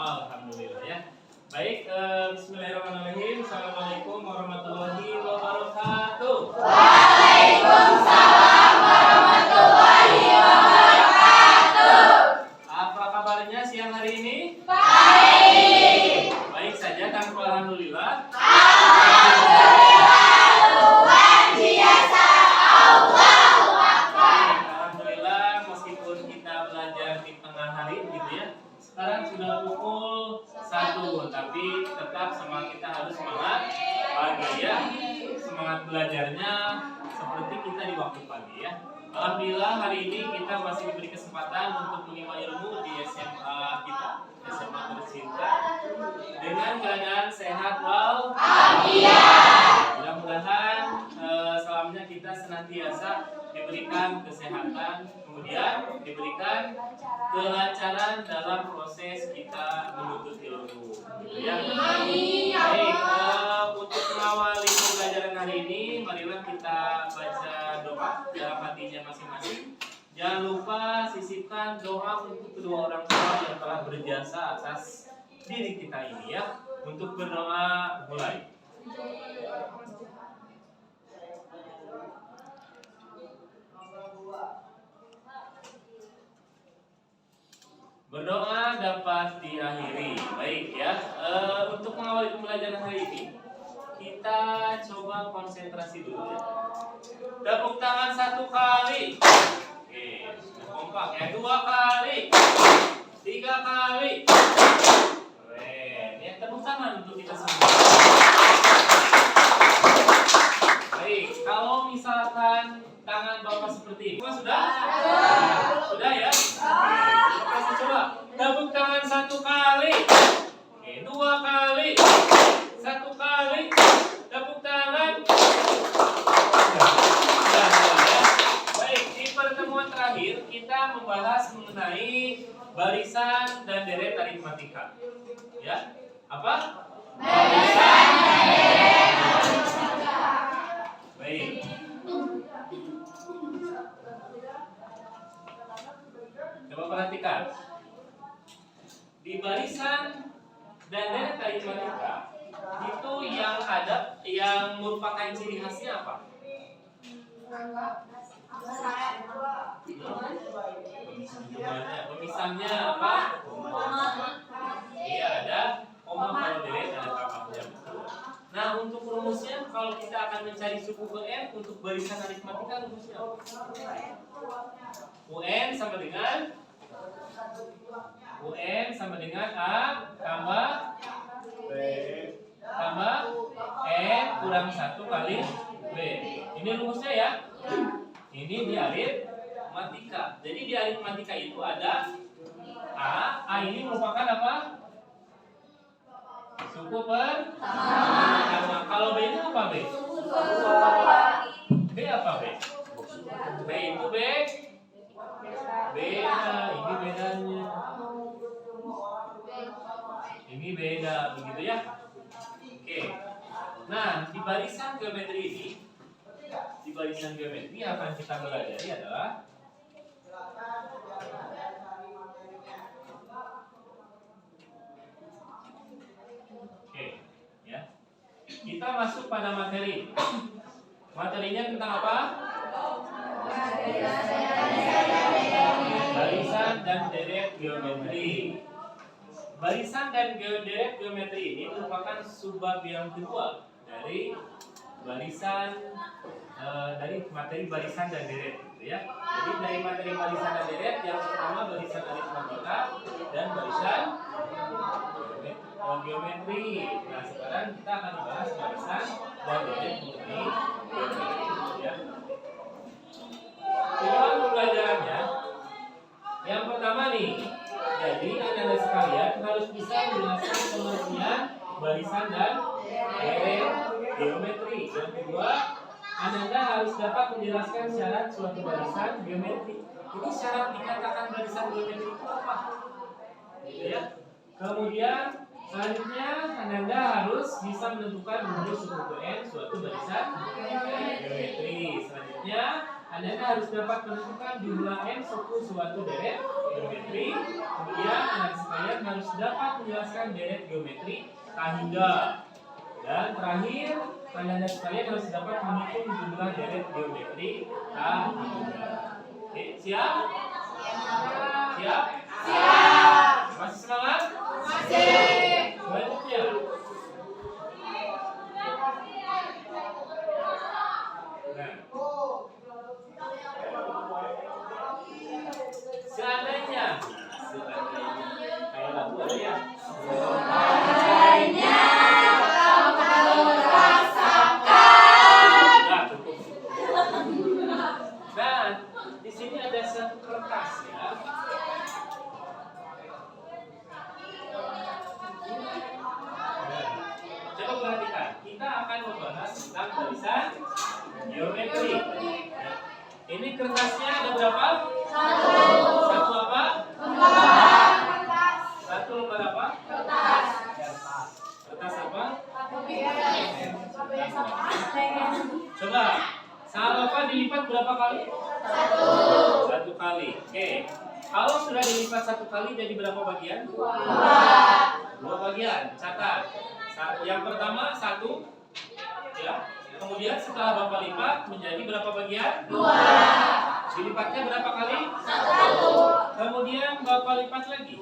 Alhamdulillah ya. Baik, bismillahirrahmanirrahim. Assalamualaikum warahmatullahi wabarakatuh. Waalaikumsalam warahmatullahi wabarakatuh. Apa kabarnya siang hari ini? Baik. Baik saja kan? Alhamdulillah. Alhamdulillah luar biasa. Allahu Akbar. Alhamdulillah meskipun kita belajar di tengah hari gitu ya. Sekarang sudah pukul 1, tapi tetap semangat kita harus semangat pagi ya. Semangat belajarnya seperti kita di waktu pagi ya. Alhamdulillah hari ini kita masih diberi kesempatan untuk menimba ilmu di SMA kita, SMA tercinta, dengan keadaan sehat walafiat. Mudah-mudahan selamanya kita senantiasa diberikan kesehatan, kemudian diberikan kelancaran dalam proses kita menuntut ilmu. Ya. Baik, untuk mengawali pembelajaran hari ini, marilah kita baca doa dalam hatinya masing-masing. Jangan lupa sisipkan doa untuk kedua orang tua yang telah berjasa atas diri kita ini ya. Untuk berdoa mulai. Berdoa dapat diakhiri. Baik ya. Untuk mengawali pembelajaran hari ini, kita coba konsentrasi dulu ya. Tepuk tangan 1 kali. Oke, kompak ya. 2 kali. 3 kali. Keren. Ya, tepuk tangan untuk kita semua. Baik, kalau misalkan tangan Bapak seperti ini, semua sudah? Sudah ya? Oke, coba tepuk tangan 1 kali. Oke, 2 kali. 1 kali. Tepuk tangan. Baik, di pertemuan terakhir kita membahas mengenai barisan dan deret aritmatika. Ya, apa? Barisan dan deret aritmatika. Baik. Coba perhatikan. Di barisan dan deret aritmatika itu yang merupakan ciri khasnya apa? Pemisahnya apa? Iya, ada koma. Kalau deret ada tambahnya. Nah, untuk rumusnya kalau kita akan mencari suku UN untuk barisan aritmatika rumusnya apa? UN sama dengan A tambah B tambah N kurang 1 kali B. Ini rumusnya ya. Ini di aritmatika. Jadi di aritmatika itu ada A ini merupakan apa? Suku pertama. Kalau B itu apa B? B apa B? B itu B. Beda, ini bedanya. Ini beda, begitu ya. Oke. Nah, di barisan geometri yang akan kita pelajari adalah oke, ya. Kita masuk pada materi. Materinya tentang apa? Barisan dan deret geometri. Barisan dan deret geometri ini merupakan subbab yang kedua dari materi barisan dan deret, gitu ya. Jadi dari materi barisan dan deret yang pertama barisan aritmatika dan barisan geometri. Nah, sekarang kita akan membahas barisan dan deret geometri, ya. Tujuan pembelajarannya yang pertama nih, jadi anda sekalian harus bisa menjelaskan pengertian barisan dan deret geometri. Yang kedua, anda harus dapat menjelaskan syarat suatu barisan geometri. Ini syarat dikatakan barisan geometri itu apa? Gitu ya. Kemudian selanjutnya anda harus bisa menentukan rumus suku N suatu barisan geometri. Selanjutnya Anda harus dapat menentukan jumlah n suku suatu deret geometri. Kemudian Anda sekalian harus dapat menjelaskan deret geometri K-hingga. Dan terakhir, Anda sekalian harus dapat menghitung jumlah deret geometri K-hingga. Oke, siap? Siap? Siap. Masih semangat? Masih. Selanjutnya. Nah, seandainya kayak lagu ada ya. Seandainya kau merasakan. Nah, cukup. Nah, di sini ada satu kertas ya. Coba perhatikan, kita akan membahas tentang barisan geometri. Ini kertasnya ada berapa? Satu apa? Satu lembar apa? Kertas apa? Coba, salapa dilipat berapa kali? Satu kali. Oke. Kalau sudah dilipat satu kali jadi berapa bagian? Dua bagian. Catat. Yang pertama satu, ya. Kemudian setelah Bapak lipat menjadi berapa bagian? Dilipatnya berapa kali? Kemudian Bapak lipat lagi.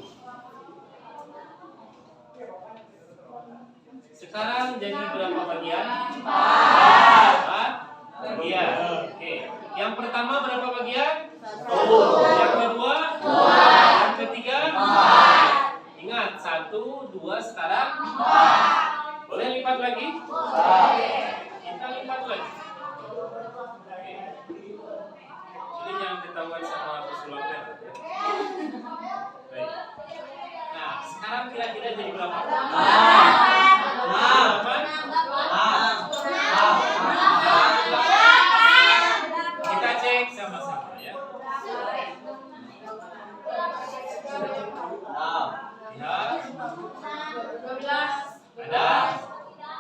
Sekarang jadi berapa bagian? 4 bagian. Oke. Yang pertama berapa bagian? 1. Yang kedua? 2. Yang ketiga? 4. Ingat, 1, 2, sekarang 4. Boleh lipat lagi? Boleh. Kita lipat lagi. Oke. Ini jangan ketahuan sama pesulapnya. Baik. Nah, sekarang kira-kira jadi berapa? 8. Kita cek sama-sama ya. Lihat. Ada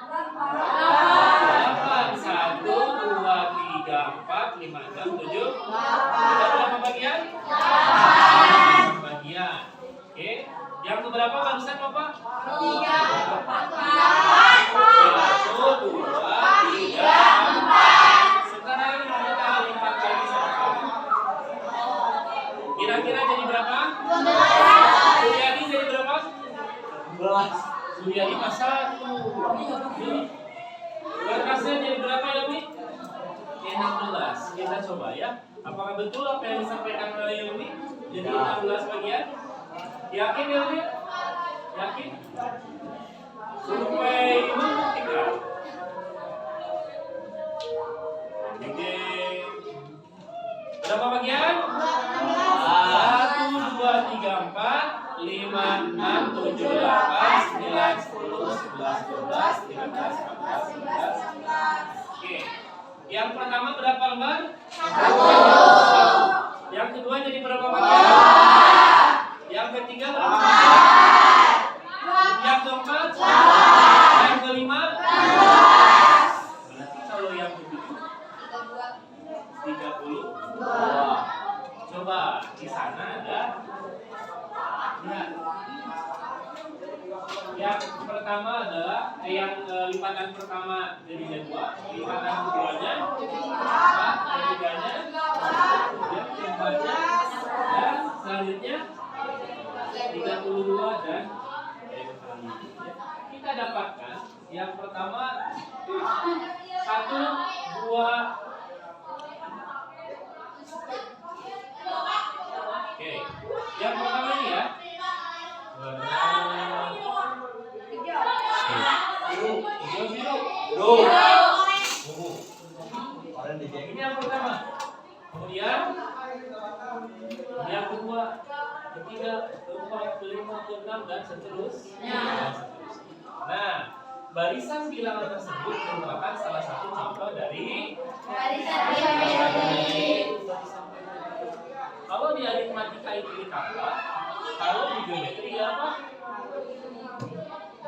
8, 1, 2, 3, 4, 5, 6, 7. Ada berapa bagian? 8 bagian. Oke. Yang keberapa barusan Bapak? 3, 1, 2, 3, 4. Sekarang kita lipat lagi sama-sama. Kira-kira jadi berapa? 12. Suryadi jadi berapa? 12. Suryadi pas 1. Kertasnya jadi berapa ya, Mi? 16. Kita coba ya. Apakah betul apa yang disampaikan oleh Yumi? Jadi 16 bagian? Yakin ya, Mi? Yakin? Survei membuktikan. Oke. Berapa bagian? 1, 2, 3, 4, 5, 6, 7, 8, 9, 10, 11, 12, 13, 14, 15. Oke. Yang pertama berapa lembar? 1. Yang kedua jadi berapa bagian? 2. Yang ketiga berapa bagian? 4. Yang keempat? 8. Yang kelima? 12. Berarti kalau yang begitu 32. Coba di sana ada. Lihat. Yang pertama adalah yang lipatan pertama jadinya 2, lipatan keduanya 4, ketiganya, yang keempatnya, dan selanjutnya 32 dan kita dapatkan yang pertama 1, 2. Oke, yang pertama ini ya. Ini yang pertama. Kemudian yang kedua, ketiga, keempat, kelima, keenam dan seterusnya. Nah, barisan bilangan tersebut merupakan salah satu contoh dari barisan geometri. Kalau di aritmatika itu apa? Kalau di geometri apa?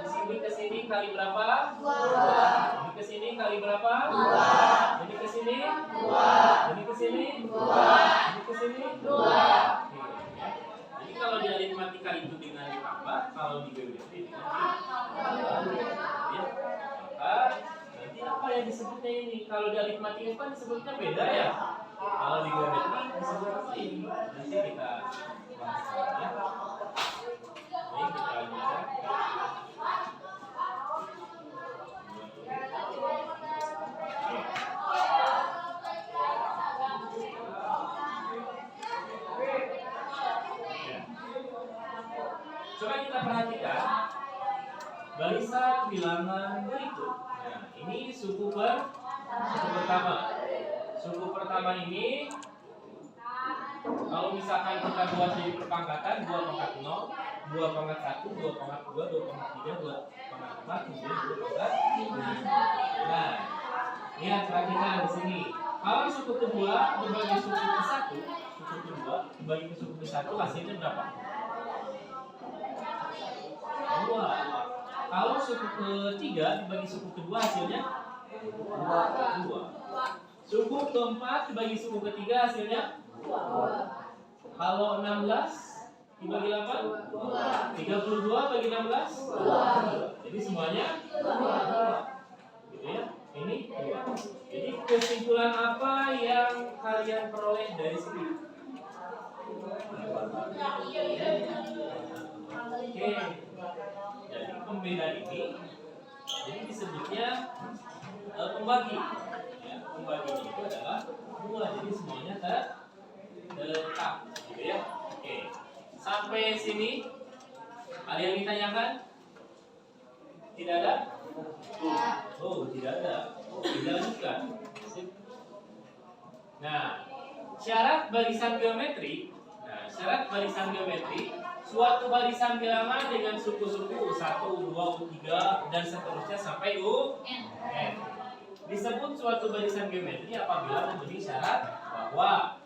Di sini Ini ke sini kali berapa? 2. Ini ke sini kali berapa? 2. Ini ke sini? 2. Ini ke sini? 2. Ini ke sini? 2. Jadi kalau di aritmatika itu dengan ditambah, kalau di geometri dengan ditambah. Ya. Maka nanti apa yang disebutnya ini? Kalau di aritmatika kan disebutnya beda ya. Kalau di geometri disebut apa ini? Nanti kita bahas ya. Baik, kita lanjutkan. Coba kita perhatikan barisan bilangan berikut. Nah, ini suku pertama. Suku pertama ini kalau misalkan kita buat jadi perpangkatan 2 pangkat 0, 2 pangkat 1, 2 pangkat 2, 2 pangkat 3, 2 pangkat 4, kemudian 2 pangkat 5. Nah, lihat perhatikan di sini. Kalau suku kedua dibagi suku ke 1, suku kedua dibagi ke suku ke 1 hasilnya berapa? 2. Kalau suku ketiga dibagi suku kedua hasilnya 2. Suku keempat dibagi suku ketiga hasilnya 2. Kalau 16 dibagi 8? 2. 32 bagi 16? 2. Jadi semuanya 2. Gitu ya. Ini 2. Jadi kesimpulan apa yang kalian peroleh dari sini? Oke. Jadi pembeda ini jadi disebutnya pembagi. Ya, pembagi itu adalah 2. Jadi semuanya tetap, gitu ya. Oke. Sampai sini ada yang ditanyakan? Tidak ada? Oh, tidak ada. Kita lanjutkan. Nah, syarat barisan geometri. Nah, syarat barisan geometri, suatu barisan bilangan dengan suku-suku 1, 2, 3 dan seterusnya sampai UN. Disebut suatu barisan geometri apabila memenuhi syarat bahwa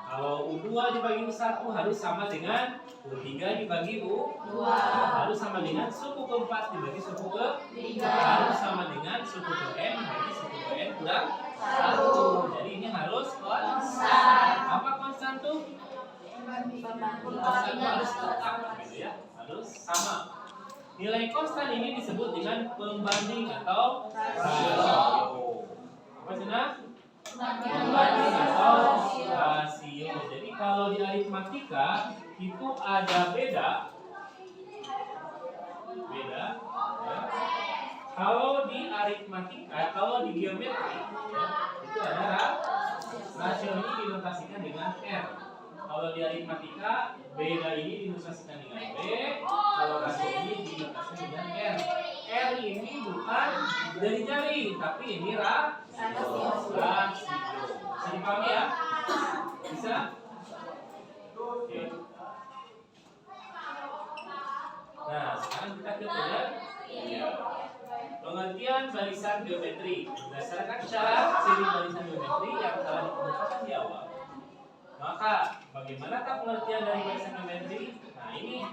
kalau U2 dibagi U1 harus sama dengan U3 dibagi U2, harus sama dengan suku keempat dibagi suku ke-3, harus sama dengan suku ke-N dibagi suku ke-N kurang 1. Jadi ini harus konstan. Apa konstan tuh? Konstan harus tetap, gitu ya, harus sama. Nilai konstan ini disebut dengan pembanding atau rasio. Apa Cina? Pembanding atau rasio. Jadi kalau di aritmatika itu ada beda. Ya. Kalau di aritmatika, kalau di geometri ya, itu ada rasio ini dinotasikan dengan R. Kalau di aritmatika beda ini dinotasikan dengan B. Kalau rasio ini dinotasikan dengan R. R ini bukan jari-jari, tapi ini rasio. Bisa dipahami ya? Bisa? Oke. Nah, sekarang kita ke pengertian barisan geometri. Berdasarkan syarat ciri barisan geometri yang telah dikemukakan di awal. Maka, bagaimanakah pengertian dari barisan geometri? Nah, ini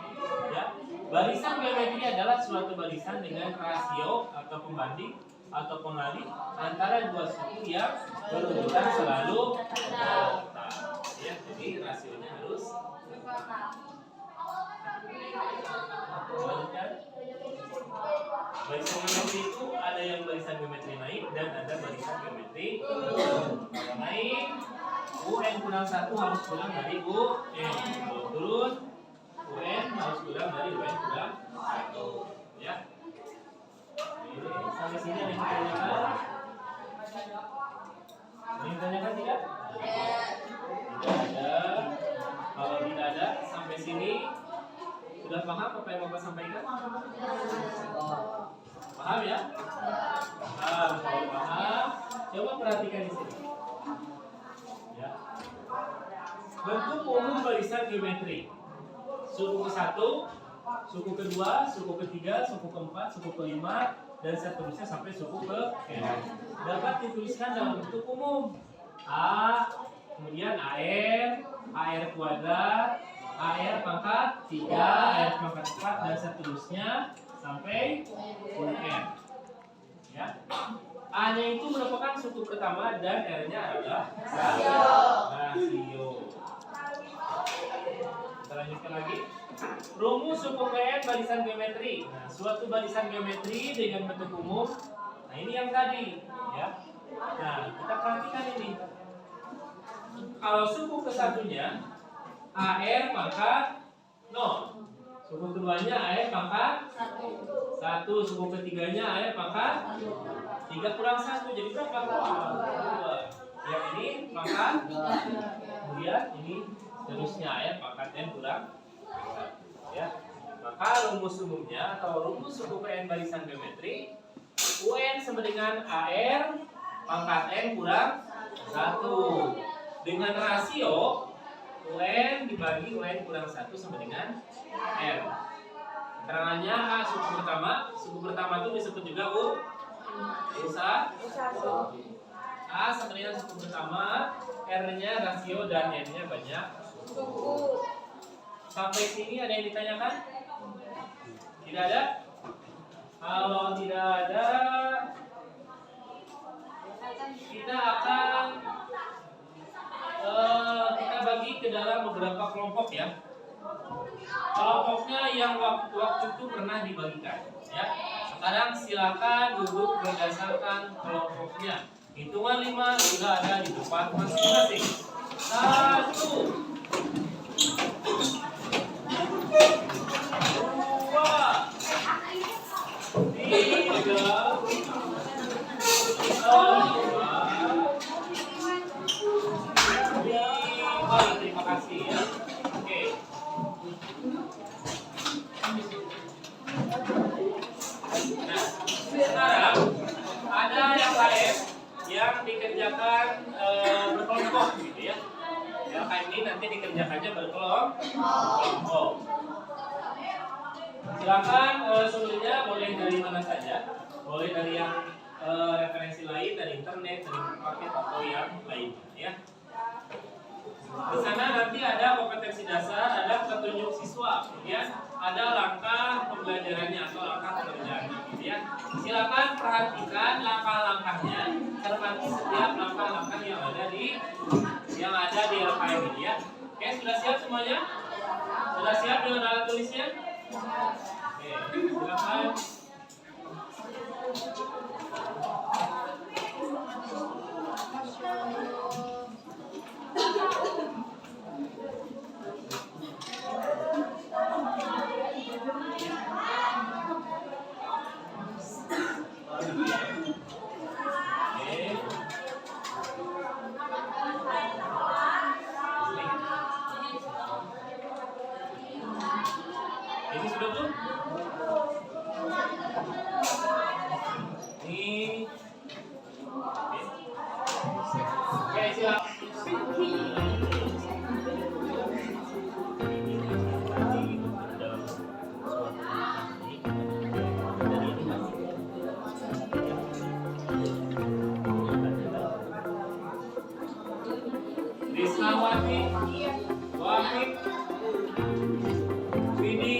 ya. Barisan geometri adalah suatu barisan dengan rasio atau pembanding atau pengalih antara dua suku yang berurutan selalu tetap. Ya, jadi rasionya harus barisan geometri itu ada yang barisan geometri naik dan ada barisan geometri turun. Kalau naik UN kurang 1 harus kurang dari UN. Kalau turun UN harus kurang dari UN kurang 1. Ya. Sampai sini ada yang ditanyakan? Ada yang ditanyakan tidak? Tidak ada. Kalau tidak ada, sampai sini sudah paham apa yang Bapak sampaikan? Paham ya? Paham. Kalau paham, coba perhatikan di sini. Ya. Bentuk umum barisan geometri. Suku ke-1, suku kedua, suku ketiga, suku keempat, suku kelima, dan seterusnya sampai suku ke-n. Dapat dituliskan dalam bentuk umum. A, kemudian AR kuadrat, AR pangkat 3, AR pangkat 4, dan seterusnya sampai UN. Ya. A-nya itu merupakan suku pertama dan R-nya adalah rasio. Kita lanjutkan lagi. Rumus suku PN barisan geometri. Nah, suatu barisan geometri dengan bentuk umum. Nah, ini yang tadi, ya. Nah, kita perhatikan ini. Kalau suku kesatunya AR pangkat 0. Suku keduanya AR pangkat 1. Suku ketiganya AR pangkat 3 kurang 1. Jadi berapa? 2. Yang ini pangkat. Kemudian ini seterusnya AR pangkat N kurang 1. Ya. Maka rumus umumnya atau rumus suku PN barisan geometri UN sama dengan AR pangkat N kurang 1. Dengan rasio UN dibagi UN kurang 1 sama dengan R. Keterangannya A suku pertama. Suku pertama itu disebut juga U1. A sama dengan suku pertama, R-nya rasio dan N-nya banyak suku. Sampai sini ada yang ditanyakan? Tidak ada? Kalau tidak ada, kita akan kita bagi ke dalam beberapa kelompok ya. Kelompoknya yang waktu itu pernah dibagikan ya. Sekarang silakan duduk berdasarkan kelompoknya. Hitungan 5 sudah ada di tempat masing-masing. 1 terima kasih ya. Oke. Nah, sekarang ada yang lain yang dikerjakan berkelompok gitu ya. Ya, kayak ini nanti dikerjakannya berkelompok. Silakan sumbernya boleh dari mana saja. Boleh dari yang referensi lain, dari internet, dari paket atau yang lainnya ya. Di sana nanti ada kompetensi dasar, ada petunjuk siswa, kemudian ada langkah pembelajarannya atau langkah pekerjaannya, gitu ya. Silakan perhatikan langkah-langkahnya, cermati setiap langkah-langkah yang ada di LKM ini ya. Oke, sudah siap semuanya? Sudah siap dengan alat tulisnya? Oke, silakan. Ini sudah belum? Ini. Oke, siap. Rismawati, Wahid, Vini,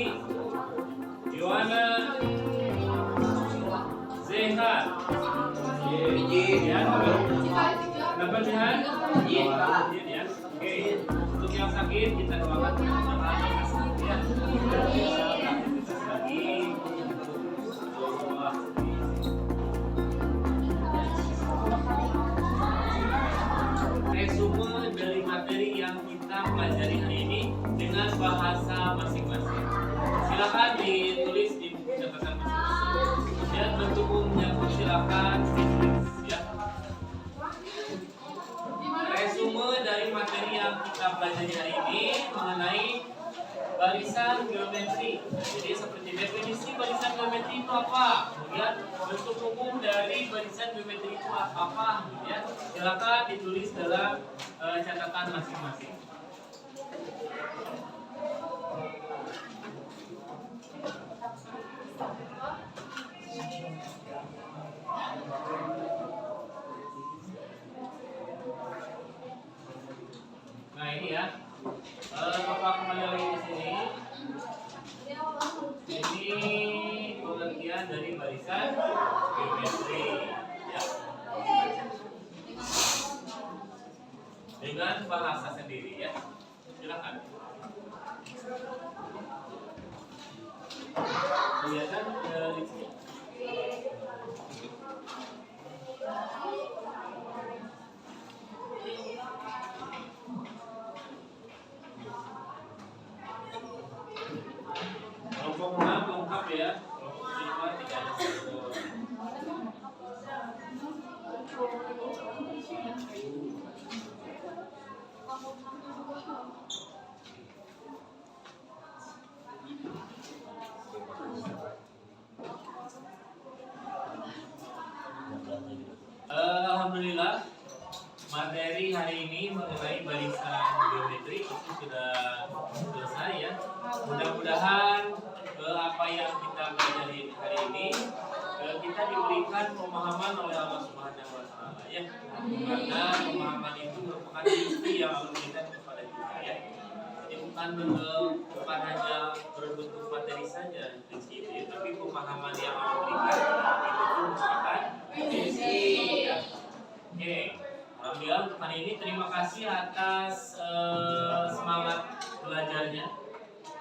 Yohana, Zehan, ya, dapat Zehan? Ya. Oke, untuk yang sakit kita doakan sama ya. Resume dari materi yang kita pelajari hari ini dengan bahasa masing-masing. Silakan ditulis di buku catatan masing-masing. Dan bentuk umumnya pun silakan ditulis ya. Resume dari materi yang kita pelajari hari ini mengenai barisan geometri. Jadi seperti definisi barisan geometri itu apa, kemudian bentuk umum dari barisan geometri itu apa, ya. Silakan ditulis dalam catatan masing-masing. Nah ini ya. Bapak kembali lagi di sini. Ini dengan bahasa sendiri ya. Silakan. Kelihatan di sini. Kelompok 6 lengkap ya. Kelompok 5 tidak ada satu. Alhamdulillah materi hari ini mengenai barisan geometri itu sudah selesai ya. Mudah-mudahan apa yang kita pelajari hari ini kita diberikan pemahaman oleh Allah Subhanahu wa taala ya. Karena pemahaman itu merupakan rezeki yang Allah berikan kepada kita ya. Jadi bukan hanya berbentuk materi saja rezeki itu, tapi pemahaman yang Allah berikan itu pun merupakan rezeki ya. Oke. Alhamdulillah untuk hari ini terima kasih atas semangat belajarnya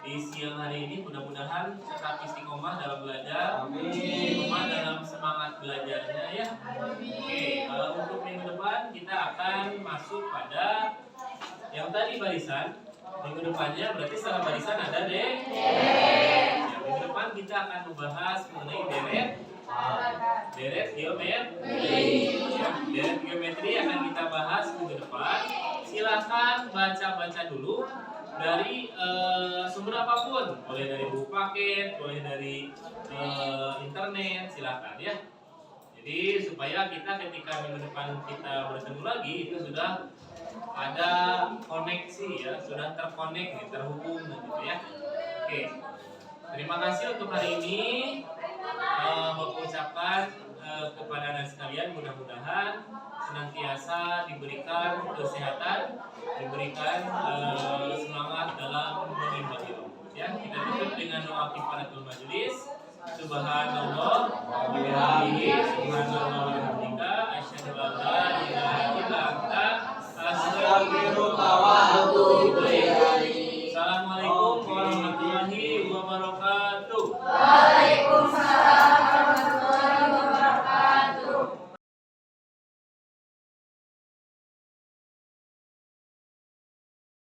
di siang hari ini. Mudah-mudahan tetap istiqomah dalam belajar, istiqomah dalam semangat belajarnya ya. Oke, untuk minggu depan kita akan masuk pada yang tadi barisan. Minggu depannya berarti setelah barisan ada deret. Ya, minggu depan kita akan membahas mengenai deret geometri. Ya, deret geometri akan kita bahas minggu depan. Silahkan baca-baca dulu dari sumber apapun, boleh dari buku paket, boleh dari internet, silahkan ya. Jadi supaya kita ketika minggu depan kita bertemu lagi itu sudah ada koneksi ya, sudah terkonek nih, terhubung gitu ya. Oke. Terima kasih untuk hari ini. Mengucapkan kepada anda sekalian mudah-mudahan senantiasa diberikan kesehatan, diberikan semangat dalam menimba ilmu. Ya, kita tutup dengan doa kifaratul majelis. Subhanallah wa bihamdihi, subhanallah wa bihamdika, asyhadu an la ilaha illa anta, astaghfiruka wa atubu ilaik. Assalamualaikum warahmatullahi wabarakatuh.